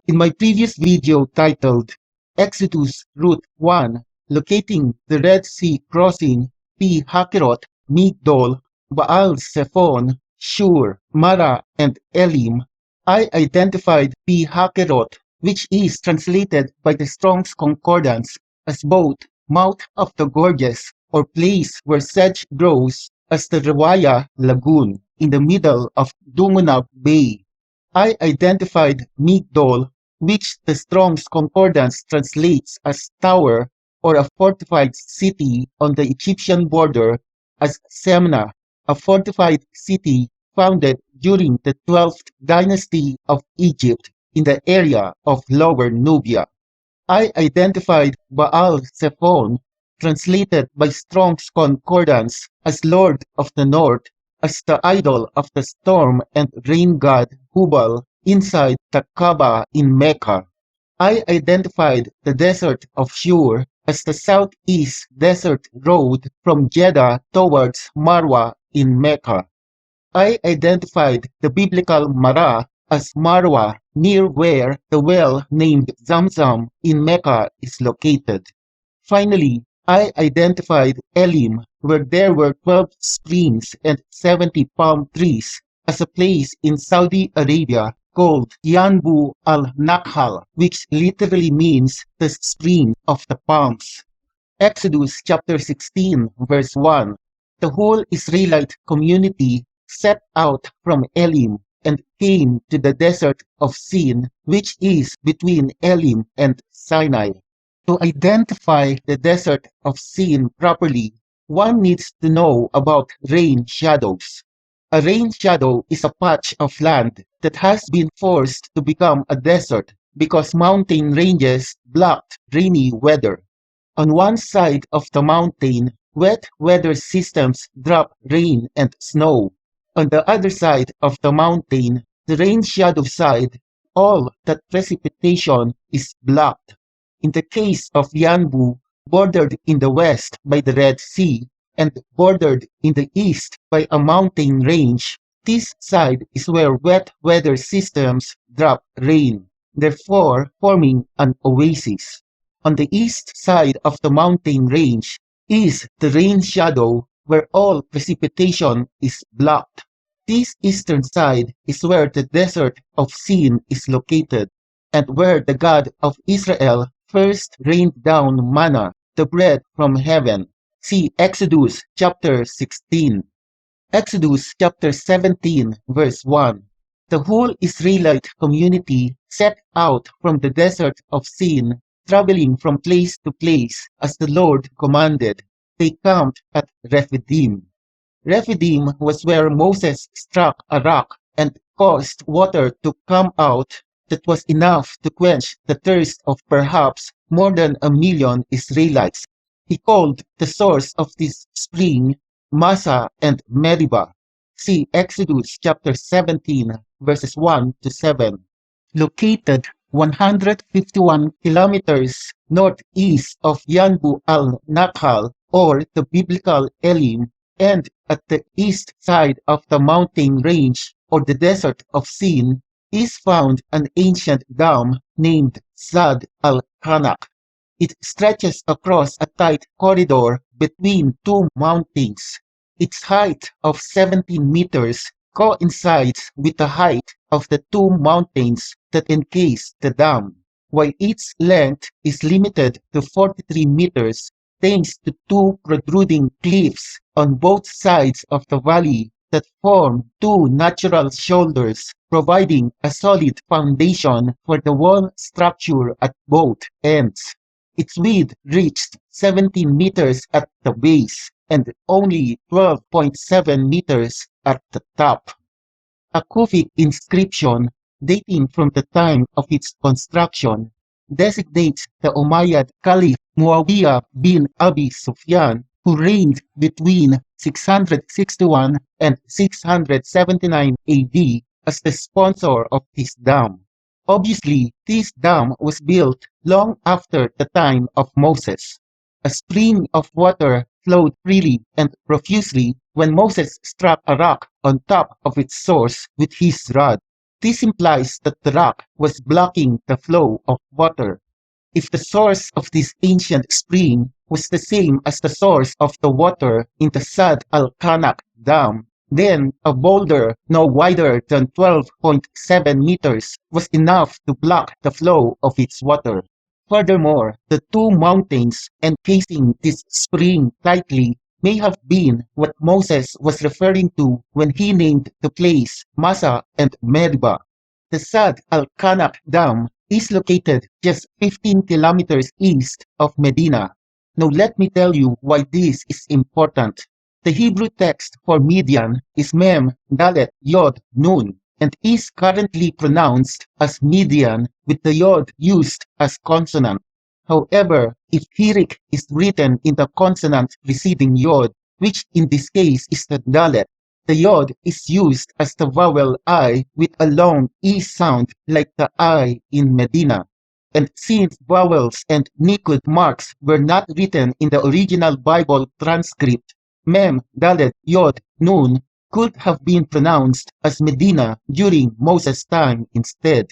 In my previous video titled Exodus Route 1, Locating the Red Sea Crossing, Pi Hakerot, Migdol, Baal Zephon, Shur, Marah, and Elim, I identified Pi Hakerot, which is translated by the Strong's Concordance as both mouth of the gorges or place where sedge grows, as the Rewaya Lagoon in the middle of Dumunab Bay. I identified Migdol, which the Strong's Concordance translates as tower or a fortified city on the Egyptian border, as Semna, a fortified city founded during the 12th Dynasty of Egypt in the area of Lower Nubia. I identified Baal Zephon, translated by Strong's Concordance as Lord of the North, as the idol of the storm and rain god Hubal inside the Kaaba in Mecca. I identified the desert of Shur as the southeast desert road from Jeddah towards Marwa in Mecca. I identified the Biblical Marah as Marwah, near where the well named Zamzam in Mecca is located. Finally, I identified Elim, where there were 12 springs and 70 palm trees, as a place in Saudi Arabia called Yanbu Al-Nakhal, which literally means the spring of the palms. Exodus chapter 16, verse 1. The whole Israelite community set out from Elim and came to the desert of Sin, which is between Elim and Sinai. To identify the desert of Sin properly, one needs to know about rain shadows. A rain shadow is a patch of land that has been forced to become a desert because mountain ranges blocked rainy weather. On one side of the mountain, wet weather systems drop rain and snow. On the other side of the mountain, the rain shadow side, all that precipitation is blocked. In the case of Yanbu, bordered in the west by the Red Sea and bordered in the east by a mountain range, this side is where wet weather systems drop rain, therefore forming an oasis. On the east side of the mountain range is the rain shadow where all precipitation is blocked. This eastern side is where the desert of Sin is located and where the God of Israel first rained down manna, the bread from heaven. See Exodus chapter 16. Exodus chapter 17, verse 1. The whole Israelite community set out from the desert of Sin, traveling from place to place as the Lord commanded. They camped at Rephidim. Rephidim was where Moses struck a rock and caused water to come out that was enough to quench the thirst of perhaps more than 1 million Israelites. He called the source of this spring Massa and Meribah. See Exodus chapter 17, verses 1 to 7. Located 151 kilometers northeast of Yanbu Al-Nakhal, or the biblical Elim, and at the east side of the mountain range or the desert of Sin, is found an ancient dam named Zad al-hanak. It stretches across a tight corridor between two mountains. Its height of 17 meters coincides with the height of the two mountains that encase the dam, while its length is limited to 43 meters thanks to two protruding cliffs on both sides of the valley that form two natural shoulders, providing a solid foundation for the wall structure at both ends. Its width reached 17 meters at the base and only 12.7 meters at the top. A Kufic inscription dating from the time of its construction designates the Umayyad Caliph Muawiyah bin Abi Sufyan, who reigned between 661 and 679 AD, as the sponsor of this dam. Obviously, this dam was built long after the time of Moses. A spring of water flowed freely and profusely when Moses struck a rock on top of its source with his rod. This implies that the rock was blocking the flow of water. If the source of this ancient spring was the same as the source of the water in the al-hanak dam, then a boulder no wider than 12.7 meters was enough to block the flow of its water. Furthermore, the two mountains encasing this spring tightly may have been what Moses was referring to when he named the place Massa and Meribah. The al-hanak dam is located just 15 kilometers east of Medina. Now let me tell you why this is important. The Hebrew text for Midian is Mem Dalet Yod Nun and is currently pronounced as Midian with the Yod used as consonant. However, if Hirik is written in the consonant preceding Yod, which in this case is the Dalet, the Yod is used as the vowel I with a long E sound like the I in Medina. And since vowels and niqud marks were not written in the original Bible transcript, Mem, Dalet, Yod, Nun could have been pronounced as Medina during Moses' time instead.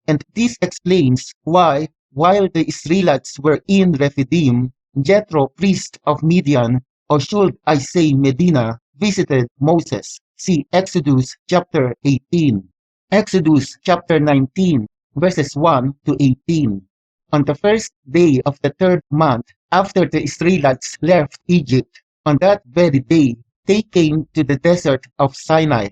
And this explains why, while the Israelites were in Rephidim, Jethro, priest of Midian, or should I say Medina, visited Moses. See Exodus chapter 18. Exodus chapter 19, verses 1 to 18. On the first day of the third month after the Israelites left Egypt, on that very day, they came to the desert of Sinai.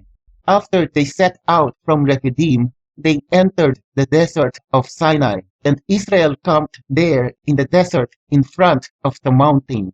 After they set out from Rephidim, they entered the desert of Sinai, and Israel camped there in the desert in front of the mountain.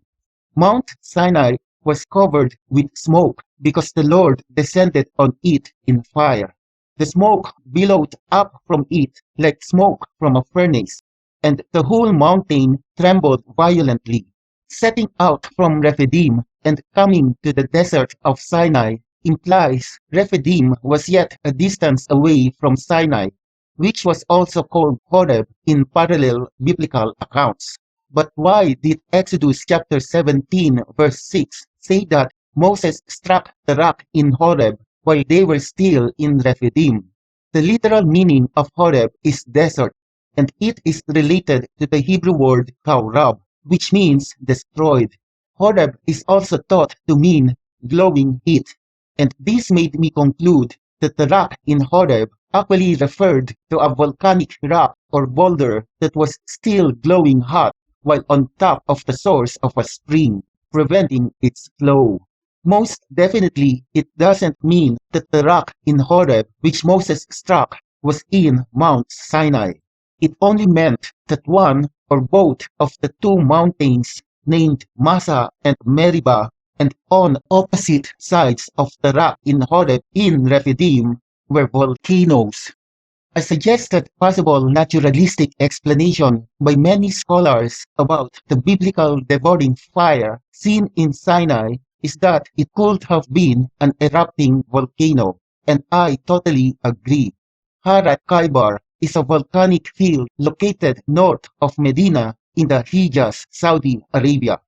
Mount Sinai was covered with smoke because the Lord descended on it in fire. The smoke billowed up from it like smoke from a furnace, and the whole mountain trembled violently. Setting out from Rephidim and coming to the desert of Sinai implies Rephidim was yet a distance away from Sinai, which was also called Horeb in parallel biblical accounts. But why did Exodus chapter 17 verse 6 say that Moses struck the rock in Horeb while they were still in Rephidim? The literal meaning of Horeb is desert, and it is related to the Hebrew word kaurab, which means destroyed. Horeb is also thought to mean glowing heat, and this made me conclude that the rock in Horeb actually referred to a volcanic rock or boulder that was still glowing hot while on top of the source of a spring, preventing its flow. Most definitely, it doesn't mean that the rock in Horeb which Moses struck was in Mount Sinai. It only meant that one or both of the two mountains named Massa and Meribah and on opposite sides of the rock in Horeb in Rephidim were volcanoes. A suggested possible naturalistic explanation by many scholars about the biblical devouring fire seen in Sinai is that it could have been an erupting volcano, and I totally agree. Khyber is a volcanic field located north of Medina in the Hijaz, Saudi Arabia.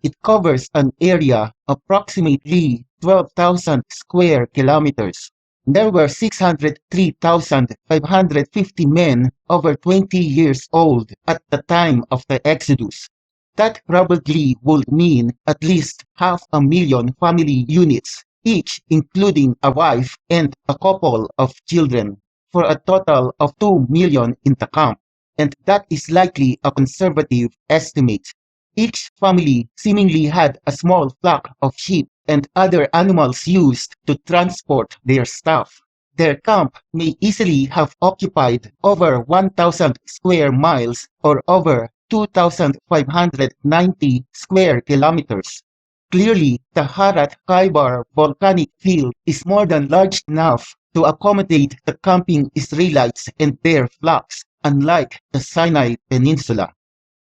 It covers an area approximately 12,000 square kilometers. There were 603,550 men over 20 years old at the time of the Exodus. That probably would mean at least 500,000 family units, each including a wife and a couple of children, for a total of 2 million in the camp, and that is likely a conservative estimate. Each family seemingly had a small flock of sheep and other animals used to transport their stuff. Their camp may easily have occupied over 1,000 square miles or over 2,590 square kilometers. Clearly, the Khyber volcanic field is more than large enough to accommodate the camping Israelites and their flocks, unlike the Sinai Peninsula.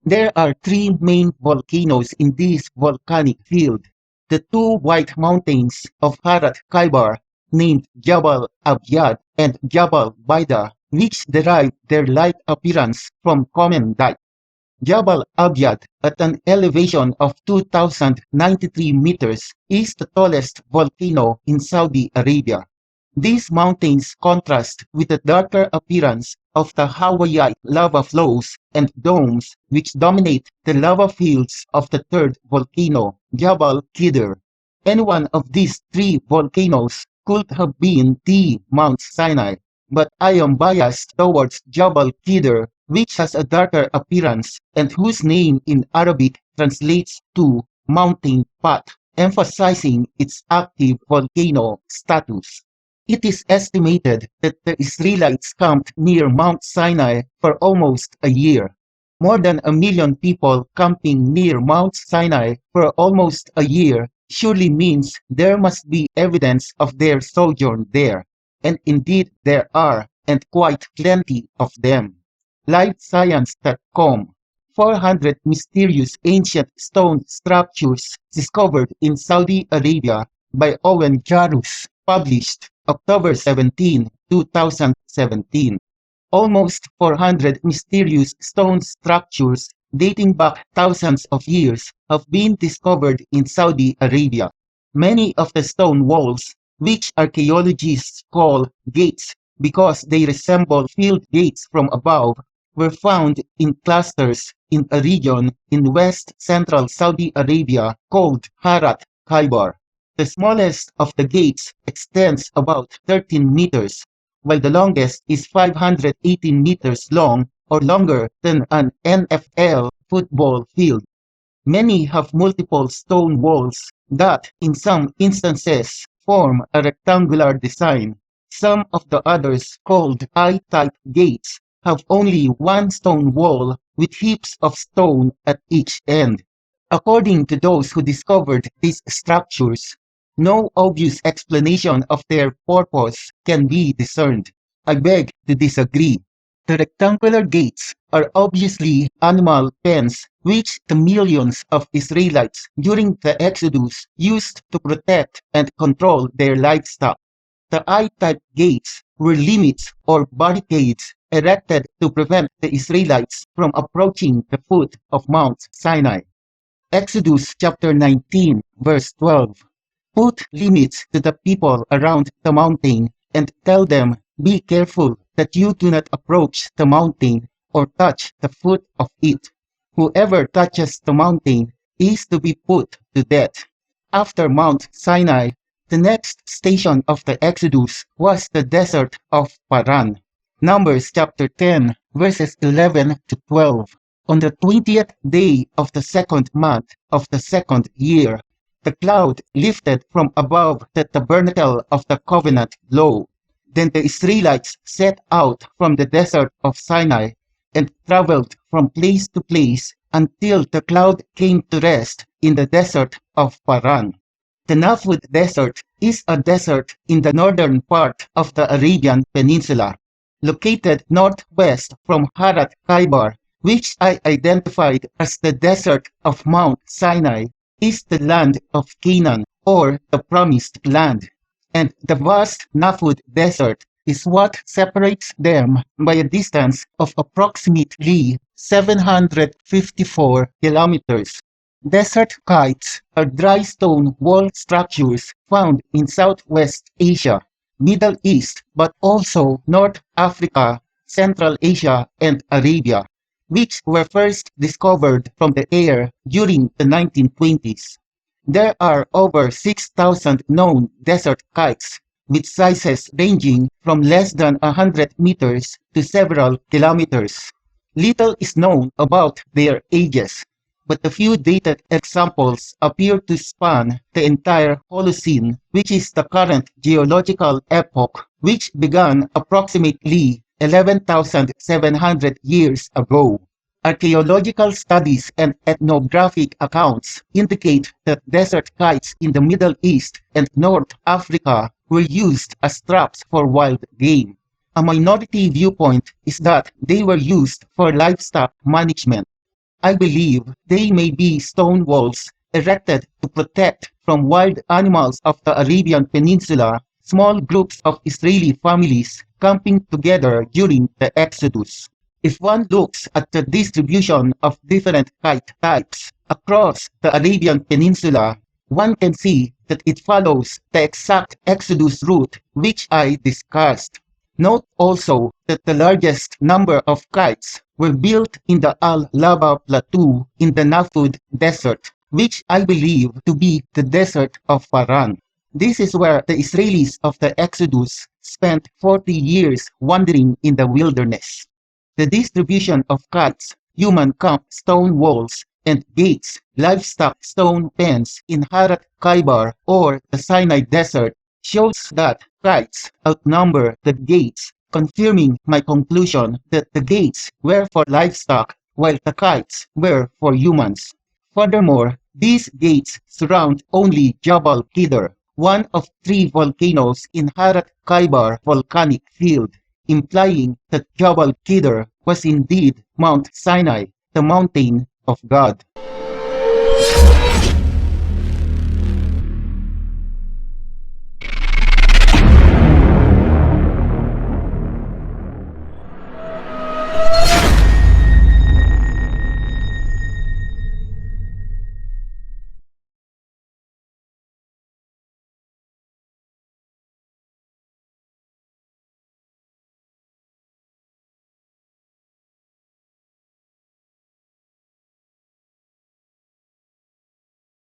There are three main volcanoes in this volcanic field. The two white mountains of Khyber, named Jabal Abyad and Jabal Baida, which derive their light appearance from common dike. Jabal Abyad, at an elevation of 2,093 meters, is the tallest volcano in Saudi Arabia. These mountains contrast with the darker appearance of the Hawaiite lava flows and domes which dominate the lava fields of the third volcano, Jabal Qidr. Any one of these three volcanoes could have been the Mount Sinai, but I am biased towards Jabal Qidr, which has a darker appearance and whose name in Arabic translates to mountain pot, emphasizing its active volcano status. It is estimated that the Israelites camped near Mount Sinai for almost a year. More than 1 million people camping near Mount Sinai for almost a year surely means there must be evidence of their sojourn there, and indeed there are, and quite plenty of them. LiveScience.com 400 mysterious ancient stone structures discovered in Saudi Arabia by Owen Jarus, published October 17, 2017. Almost 400 mysterious stone structures dating back thousands of years have been discovered in Saudi Arabia. Many of the stone walls, which archaeologists call gates because they resemble field gates from above, were found in clusters in a region in west-central Saudi Arabia called Harat Khyber. The smallest of the gates extends about 13 meters, while the longest is 518 meters long, or longer than an NFL football field. Many have multiple stone walls that, in some instances, form a rectangular design. Some of the others, called I-type gates, have only one stone wall with heaps of stone at each end. According to those who discovered these structures, no obvious explanation of their purpose can be discerned. I beg to disagree. The rectangular gates are obviously animal pens which the millions of Israelites during the Exodus used to protect and control their livestock. The I-type gates were limits or barricades erected to prevent the Israelites from approaching the foot of Mount Sinai. Exodus chapter 19, verse 12. Put limits to the people around the mountain and tell them, be careful that you do not approach the mountain or touch the foot of it. Whoever touches the mountain is to be put to death. After Mount Sinai, the next station of the Exodus was the desert of Paran. Numbers chapter 10, verses 11 to 12. On the 20th day of the second month of the second year, the cloud lifted from above the tabernacle of the covenant law. Then the Israelites set out from the desert of Sinai and traveled from place to place until the cloud came to rest in the desert of Paran. The Nafud Desert is a desert in the northern part of the Arabian Peninsula, located northwest from Harat Khyber, which I identified as the desert of Mount Sinai, is the land of Canaan, or the Promised Land. And the vast Nafud Desert is what separates them by a distance of approximately 754 kilometers. Desert kites are dry stone wall structures found in Southwest Asia, Middle East, but also North Africa, Central Asia, and Arabia, which were first discovered from the air during the 1920s. There are over 6,000 known desert kites, with sizes ranging from less than 100 meters to several kilometers. Little is known about their ages, but a few dated examples appear to span the entire Holocene, which is the current geological epoch, which began approximately 11,700 years ago. Archaeological studies and ethnographic accounts indicate that desert kites in the Middle East and North Africa were used as traps for wild game. A minority viewpoint is that they were used for livestock management. I believe they may be stone walls erected to protect from wild animals of the Arabian Peninsula, small groups of Israeli families camping together during the Exodus. If one looks at the distribution of different kite types across the Arabian Peninsula, one can see that it follows the exact Exodus route which I discussed. Note also that the largest number of kites were built in the Al-Laba Plateau in the Nafud Desert, which I believe to be the desert of Paran. This is where the Israelis of the Exodus spent 40 years wandering in the wilderness. The distribution of kites, human camp stone walls, and gates, livestock stone pens in Khyber or the Sinai Desert shows that kites outnumber the gates, confirming my conclusion that the gates were for livestock while the kites were for humans. Furthermore, these gates surround only Jabal Khidr, one of 3 volcanoes in Khyber volcanic field, implying that Jabal Khidr was indeed Mount Sinai, the mountain of God.